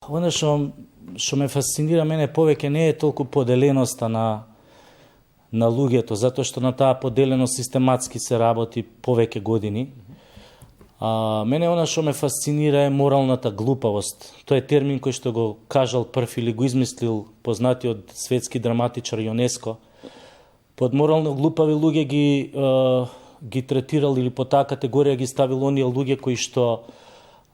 Оно што ме фасцинира мене повеќе не е толку поделеноста на луѓето, затоа што на таа поделеност систематски се работи повеќе години. Мене она што ме фасцинира е моралната глупавост. Тоа е термин кој што го кажал прв или го измислил познатиот светски драматичар Јонеско. Под морално глупави луѓе ги третирал или по таа категорија ги ставил оние луѓе кои што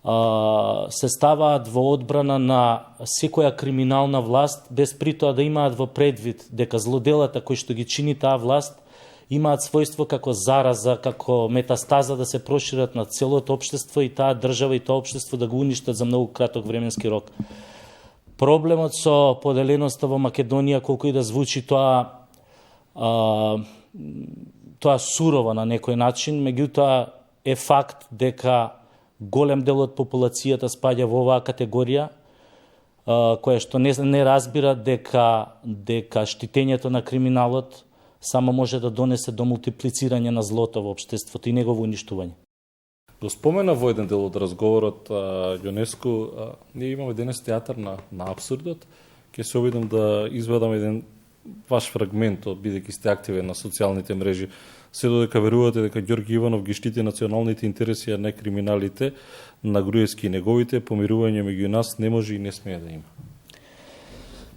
се ставаат во одбрана на секоја криминална власт, без притоа да имаат во предвид дека злоделата кои што ги чини таа власт имаат својство како зараза, како метастаза да се прошират на целото општество и таа држава и тоа општество да го уништат за многу краток временски рок. Проблемот со поделеноста во Македонија, колку и да звучи тоа сурово на некој начин, меѓутоа е факт дека голем дел од популацијата спаѓа во оваа категорија, која што не разбира дека штитењето на криминалот само може да донесе до мултиплицирање на злото во општеството и негово уништување. Го спомена во еден дел од разговорот Јонеско, ние имаме денес театар на апсурдот. Ќе се обидам да извадам еден ваш фрагмент, бидејќи сте активен на социјалните мрежи, се додека верувате дека Ѓорги Иванов ги штити националните интереси, а не криминалите на Груевски и неговите, помирување меѓу нас не може и не смее да има.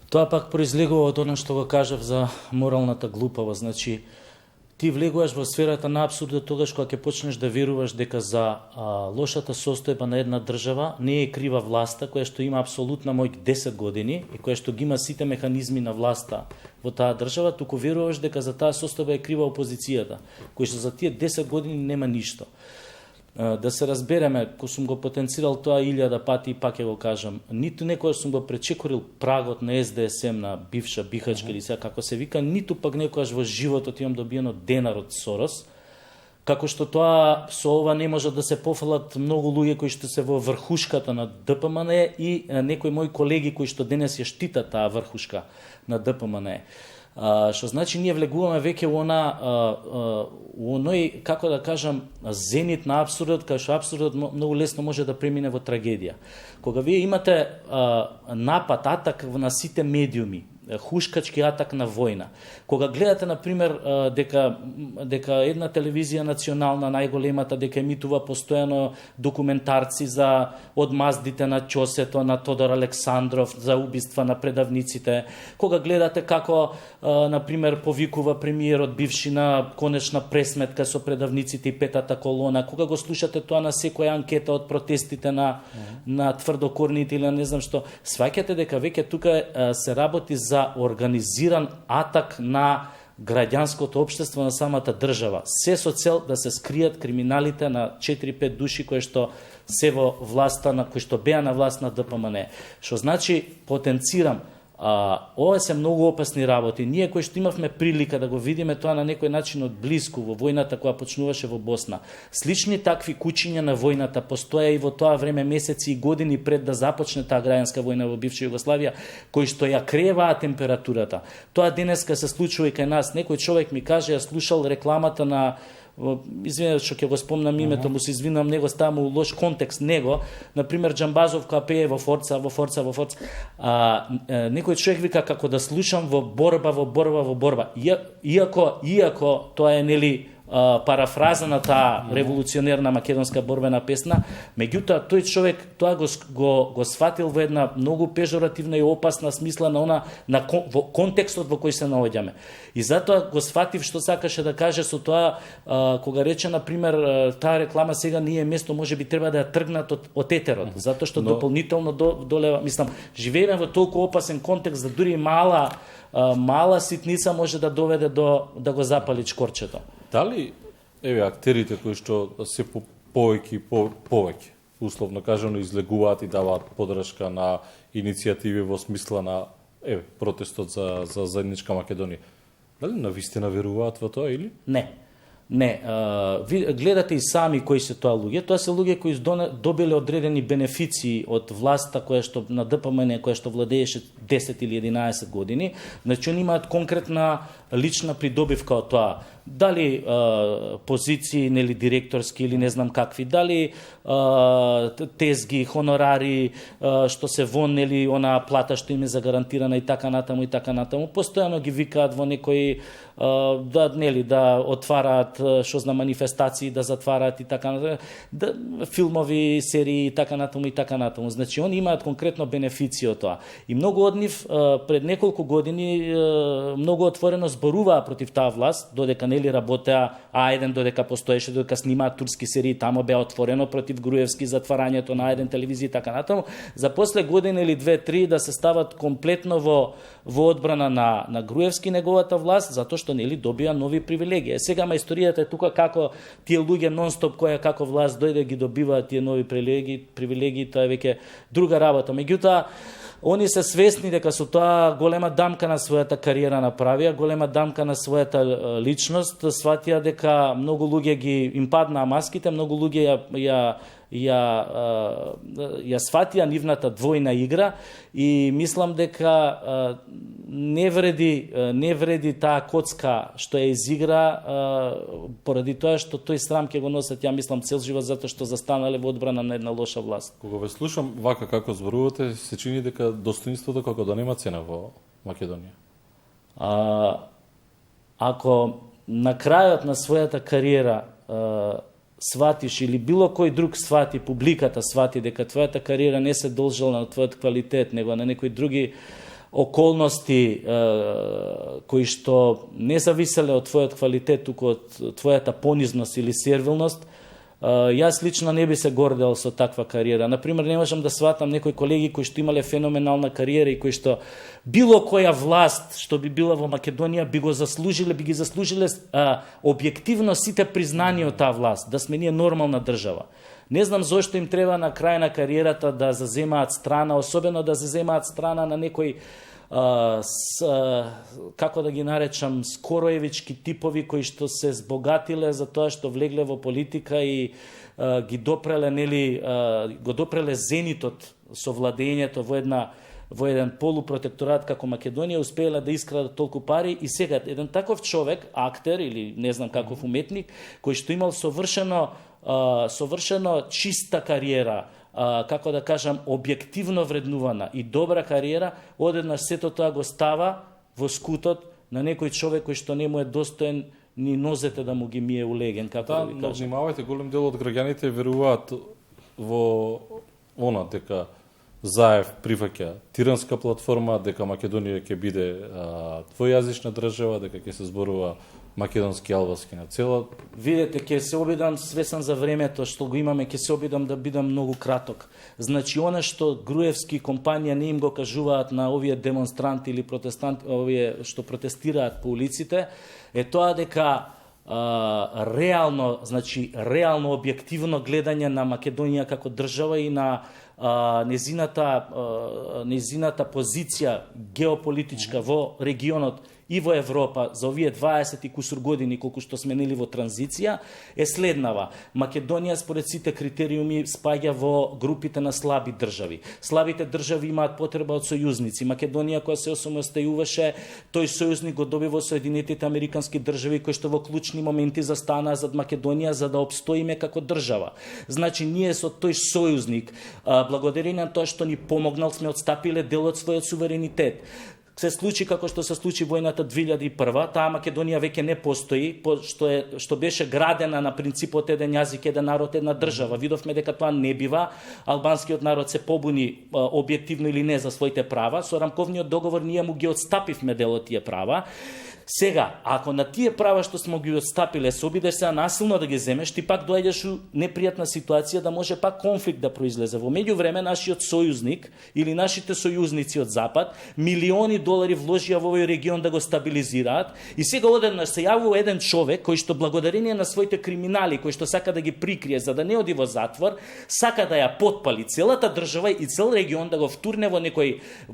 Тоа пак произлегува од она што го кажав за моралната глупавост. Значи, ти влегуваш во сферата на апсурдот тогаш кога ќе почнеш да веруваш дека за лошата состојба на една држава не е крива власта, која што има апсолутна моќ 10 години и која што ги има сите механизми на власта во таа држава, туку веруваш дека за таа состојба е крива опозицијата, која што за тие 10 години нема ништо. Да се разбереме, кога сум го потенцирал тоа 1000 пати и пак ќе го кажам, ниту некојаш сум го пречекорил прагот на СДСМ, на бивша Бихачка или сега како се вика, ниту пак некојаш во животот имам добиено денар од Сорос, како што тоа со ова не може да се пофалат многу луѓе кои што се во врхушката на ДПМН и некои мои колеги кои што денес ја штитат таа врхушка на ДПМН. Што значи ние влегуваме веќе во оној, како да кажам, зенит на абсурдот, кај што абсурдот многу лесно може да премине во трагедија. Кога вие имате напад, атак на сите медиуми, хушкачки атак на војна. Кога гледате, например, дека една телевизија национална, најголемата, дека емитува постојано документарци за одмаздите на Ќосето, на Тодор Александров, за убиства на предавниците, кога гледате како, например, повикува премиерот бивши на конечна пресметка со предавниците и петата колона, кога го слушате тоа на секоја анкета од протестите на тврдокорните или не знам што, сваќате дека веќе тука се работи за организиран атак на граѓанското општество, на самата држава. Се со цел да се скријат криминалите на 4-5 души кои што се во власта, кои што беа на власт на ДПМН. Што значи, потенцирам, ова се многу опасни работи. Ние кои што имавме прилика да го видиме тоа на некој начин од близко во војната која почнуваше во Босна. Слични такви кучиња на војната постоја и во тоа време месеци и години пред да започне таа граѓанска војна во бивша Југославија, кои што ја креваа температурата. Тоа денеска се случува и кај нас. Некој човек ми каже, ја слушал рекламата на извинете што ќе го спомнам името, му се извинувам, него ставам у лош контекст него, например Џамбазов која пее во Форца. Некој човек вика како да слушам во борба. Иако тоа е нели парафраза на таа револуционерна македонска борбена песна, меѓутоа тој човек тоа го сватил во една многу пежоративна и опасна смисла на во контекстот во кој се наоѓаме. И затоа го сватив што сакаше да каже со тоа, кога рече, например, таа реклама сега ние место можеби треба да ја тргнат од етерот, затоа што дополнително долева, мислам, живееме во толку опасен контекст да дури мала ситница може да доведе да го запали чкорчето. Дали актерите кои што се повеќе, условно кажано, излегуваат и даваат подршка на иницијативи во смисла на протестот за заедничка Македонија, дали навистина веруваат во тоа или? Не. Гледате и сами кои се тоа луѓе. Тоа се луѓе кои добиле одредени бенефиции од власта која што на ДПМН, која што владееше 10 или 11 години. Значи, они имаат конкретна лична придобивка од тоа. дали позиции, нели директорски или не знам какви, дали тезги, хонорари, што се вон, нели она плата што им е загарантирана и така натаму и така натаму, постојано ги викаат во некои да отвараат што знам манифестации, да затвараат и така натаму, филмови, серии и така натаму и така натаму. Значи они имаат конкретно бенефици од тоа. И многу од нив пред неколку години многу отворено зборуваа против таа власт, додека нели работеа А1, додека постоеше, додека снимаат турски серии, тамо беа отворено против Груевски, затварањето на А1 телевизија и така натаму. За после година или 2-3 да се стават комплетно во одбрана на Груевски неговата власт, затоа што нели добија нови привилегии. Сега историјата е тука како тие луѓе нонстоп која како власт дојде ги добиваат тие нови привилегии, тоа е веќе друга работа. Меѓутоа, они се свесни дека со тоа голема дамка на својата кариера направија, голема дамка на својата личност, сватија дека многу луѓе им паднаа маските, многу луѓе ја сватија нивната двојна игра и мислам дека не вреди таа коцка што ја изигра поради тоа што тој срам ќе го носат, ја мислам, цел живот, затоа што застанале во одбрана на една лоша власт. Кога ве слушам вака како зборувате, се чини дека достоинството како да нема цена во Македонија. Ако на крајот на својата кариера сватиш или било кој друг свати, публиката свати дека твојата кариера не се должела на твојот квалитет, него на некои други околности кои што не зависеле од твојот квалитет, туку од твојата понизност или сервилност, јас лично не би се гордел со таква кариера. Например, не можам да сватам некои колеги кои што имале феноменална кариера и кои што било која власт што би била во Македонија би ги заслужиле објективно сите признани од таа власт, да сме ние нормална држава. Не знам зошто им треба на крај на кариерата да заземаат страна, особено да заземаат страна на некои како да ги наречам, скороевички типови кои што се збогатиле за тоа што влегле во политика и ги допреле, нели, го допреле зенитот со владењето во еден полупротекторат како Македонија, успееле да искрадат толку пари и сега еден таков човек, актер или не знам каков уметник, кој што имал совршено чиста кариера, како да кажам, објективно вреднувана и добра кариера, одеднаш сето тоа го става во скутот на некој човек кој што не му е достоен ни нозете да му ги мие улеген, како да ви кажам. Внимавајте, голем дел од граѓаните веруваат во дека Заев прифаќа тиранска платформа, дека Македонија ќе биде двојазична држава, дека ќе се зборува македонски, албански на цела. Видете, ќе се обидам, свесен за времето што го имаме, ќе се обидам да бидам многу краток. Значи, она што Груевски компанија не им го кажуваат на овие демонстранти или протестанти, овие што протестираат по улиците, е тоа дека реално објективно гледање на Македонија како држава и на незината позиција геополитичка во регионот и во Европа за овие 20 и кусур години колку што сме нели во транзиција е следнава. Македонија според сите критериуми спаѓа во групите на слаби држави. Слабите држави имаат потреба од сојузници. Македонија која се осамостојуваше, тој сојузник го доби во Соединетите Американски држави кои што во клучни моменти застанаа зад Македонија за да опстоиме како држава. Значи ние со тој сојузник, благодарение на тоа што ни помогнал, сме отстапиле дел од својот суверенитет. Се случи како што се случи војната 2001, таа Македонија веќе не постои, што беше градена на принципот еден јазик, еден народ, една држава. Видовме дека тоа не бива. Албанскиот народ се побуни објективно или не за своите права. Со рамковниот договор ние му ги отстапивме дел од тие права. Сега, ако на тие права што сме ги отстапиле се обидеш сега насилно да ги земеш, ти пак доаѓаш у непријатна ситуација да може пак конфликт да произлезе. Во меѓувреме нашиот сојузник или нашите сојузници од запад милиони долари вложија во овој регион да го стабилизираат и сега одеднаш се јавува еден човек кој што благодарение на своите криминали, кој што сака да ги прикрие за да не оди во затвор, сака да ја потпали целата држава и цел регион, да го втурне во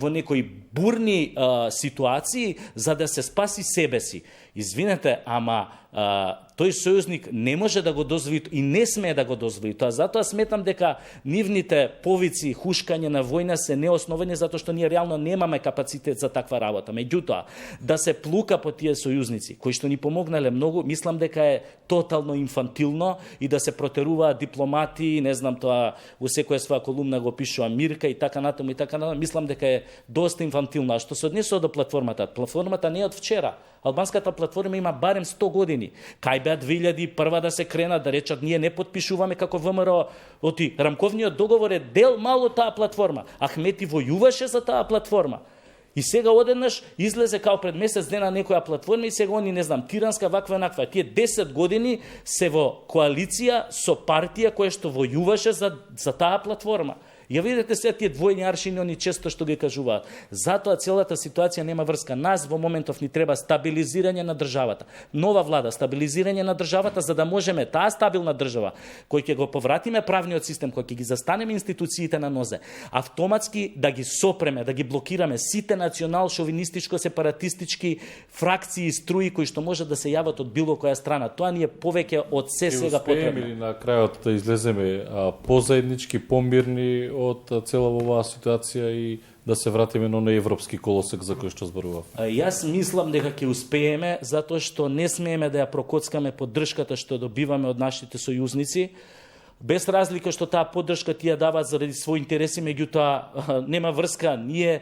некои бурни ситуации за да се спаси себе си. Извинете, ама тој сојузник не може да го дозволи и не смее да го дозволи тоа. Затоа сметам дека нивните повици, хушкање на војна се неосновени, затоа што ние реално немаме капацитет за таква работа. Меѓутоа, да се плука по тие сојузници, кои што ни помогнале многу, мислам дека е тотално инфантилно, и да се протеруваат дипломати, не знам тоа, во секоја своја колумна го пишува Мирка и така натаму и така натаму, мислам дека е доста инфантилно. А што се однесува до платформата? Платформата не е од вчера. Албанската платформа има барем 100 години. Кај беа 2001 да се крена да речат ние не подпишуваме како ВМРО. Оти рамковниот договор е дел мало таа платформа. Ахмети војуваше за таа платформа. И сега одеднаш излезе као пред месец дена некоја платформа и сега они, не знам, тиранска, ваква, наква. Тие 10 години се во коалиција со партија која што војуваше за таа платформа. Ја видите се тие двојни аршини, они често што ги кажуваат. Затоа целата ситуација нема врска. Нас во моментов ни треба стабилизирање на државата. Нова влада, стабилизирање на државата, за да можеме таа стабилна држава, кој ќе го повратиме правниот систем, кој ќе ги застанеме институциите на нозе, автоматски да ги сопреме, да ги блокираме сите национал-шовинистичко-сепаратистички фракции и струи кои што може да се јават од било која страна. Тоа ни е повеќе од се сега потребно. Или на крајот да излеземе позаеднички, помирни од цела оваа ситуација и да се вратиме на европски колосек за кој што зборував? Јас мислам дека ќе успееме, затоа што не смееме да ја прокоцкаме поддршката што добиваме од нашите сојузници, без разлика што таа поддршка ти ја дава заради своји интереси, меѓутоа нема врска. Ние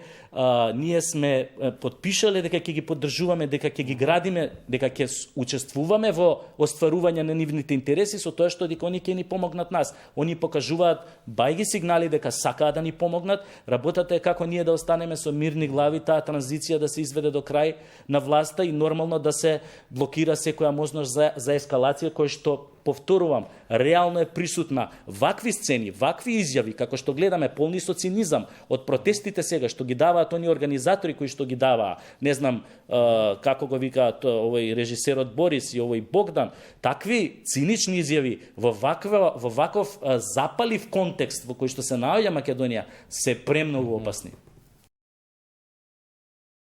сме подпишале дека ќе ги поддржуваме, дека ќе ги градиме, дека ќе учествуваме во остварување на нивните интереси, со тоа што дека они ќе ни помогнат нас. Они покажуваат бајги сигнали дека сакаат да ни помогнат. Работата е како ние да останеме со мирни глави, таа транзиција да се изведе до крај на власта и нормално да се блокира секоја можност за ескалација, која што, повторувам, реално е присутна. Вакви сцени, вакви изјави, како што гледаме, полни со цинизам од протестите сега, што ги даваат они организатори кои што ги даваа, не знам како го викаат овој режисерот Борис и овој Богдан, такви цинични изјави во ваков запалив контекст во кој што се наоѓа Македонија се премногу опасни.